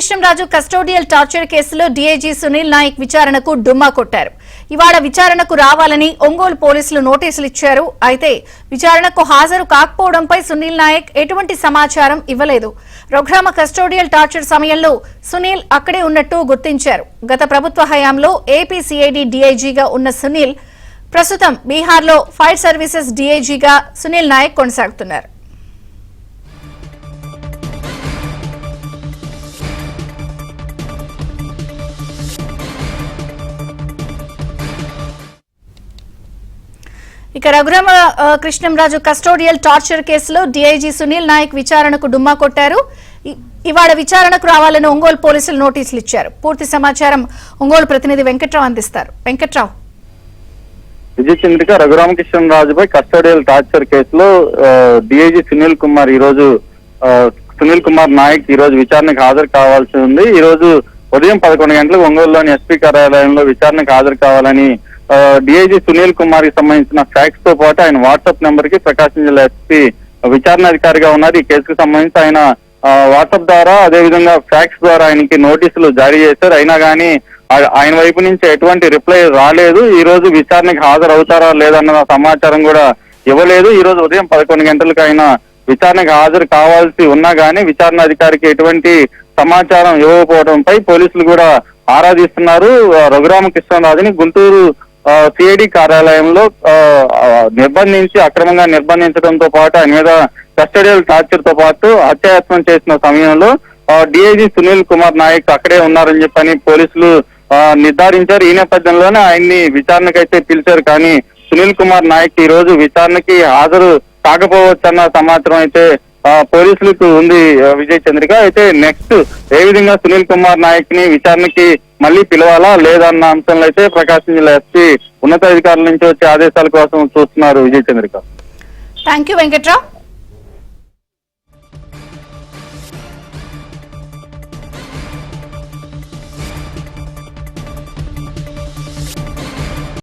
Raghurama Krishnam Raju custodial torture కేసులో DIG Sunil Naik విచారణకు డుమ్మా కొట్టారు. ఇవాళ విచారణకు రావాలని ఒంగోలు పోలీసులు నోటీసులు ఇచ్చారు. అయితే విచారణకు హాజరు కాకపోవడంపై సునీల్ నాయక్ ఎటువంటి సమాచారం ఇవ్వలేదు. రఘురామ కస్టోడియల్ టార్చర్ సమయంలో సునీల్ అక్కడే ఉన్నట్టు గుర్తించారు. గత ప్రభుత్వ హయాంలో ఏపీ సిఐడి డీఐజీగా ఉన్న సునీల్ ప్రస్తుతం బీహార్లో ఫైర్ సర్వీసెస్ డీఐజీగా సునీల్ నాయక్ కొనసాగుతున్నారు. ఇక రఘురామకృష్ణంరాజు కస్టోడియల్ టార్చర్ కేసులో డీఐజీ సునీల్ నాయక్ విచారణకు డుమ్మా కొట్టారు. ఇవాళ విచారణకు రావాలని ఒంగోలు పోలీసులు నోటీసులు ఇచ్చారు. పూర్తి సమాచారం ఒంగోలు ప్రతినిధి వెంకట్రావు అందిస్తారు. వెంకట్రావు. విజయ్ చంద్రిక, రఘురామకృష్ణంరాజుపై కస్టోడియల్ టార్చర్ కేసులో డీఐజీ సునీల్ కుమార్ నాయక్ ఈ రోజు విచారణకు హాజరు కావాల్సి ఉంది. ఈ రోజు ఉదయం 11 గంటలకు ఒంగోలులోని ఎస్పీ కార్యాలయంలో విచారణకు హాజరు కావాలని డీఐజీ సునీల్ కుమార్ కి సంబంధించిన ఫ్యాక్ట్స్ తో పాటు ఆయన వాట్సాప్ నెంబర్ కి ప్రకాశం జిల్లా ఎస్పీ విచారణాధికారిగా ఉన్నారు. ఈ కేసుకు సంబంధించి ఆయన వాట్సాప్ ద్వారా అదేవిధంగా ఫ్యాక్ట్స్ ద్వారా ఆయనకి నోటీసులు జారీ చేశారు. అయినా కానీ ఆయన వైపు నుంచి ఎటువంటి రిప్లై రాలేదు. ఈ రోజు విచారణకు హాజరు అవుతారా లేదన్న సమాచారం కూడా ఇవ్వలేదు. ఈ రోజు ఉదయం 11 గంటలకు ఆయన విచారణకు హాజరు కావాల్సి ఉన్నా గానీ విచారణాధికారికి ఎటువంటి సమాచారం ఇవ్వకపోవడంపై పోలీసులు కూడా ఆరాధిస్తున్నారు. రఘురామకృష్ణరాజుని గుంటూరు సిఐడి కార్యాలయంలో అక్రమంగా నిర్బంధించడంతో పాటు ఆయన మీద కస్టడియల్ టార్చర్ తో పాటు హత్యాయత్నం చేసిన సమయంలో డీఐజీ సునీల్ కుమార్ నాయక్ అక్కడే ఉన్నారని చెప్పని పోలీసులు నిర్ధారించారు. ఈ నేపథ్యంలోనే ఆయన్ని విచారణకైతే పిలిచారు. కానీ సునీల్ కుమార్ నాయక్ ఈ రోజు విచారణకి హాజరు కాకపోవచ్చన్న సమాచారం అయితే పోలీసులకు ఉంది. విజయ్ చంద్రిక, అయితే నెక్స్ట్ ఏ విధంగా సునీల్ కుమార్ నాయక్ ని విచారణకి మళ్ళీ పిలవాలా లేదన్న అంశంలో అయితే ప్రకాశం జిల్లా ఎస్పీ ఉన్నతాధికారుల నుంచి వచ్చే ఆదేశాల కోసం చూస్తున్నారు. విజయ్ చంద్రిక. Thank you Venkatrao.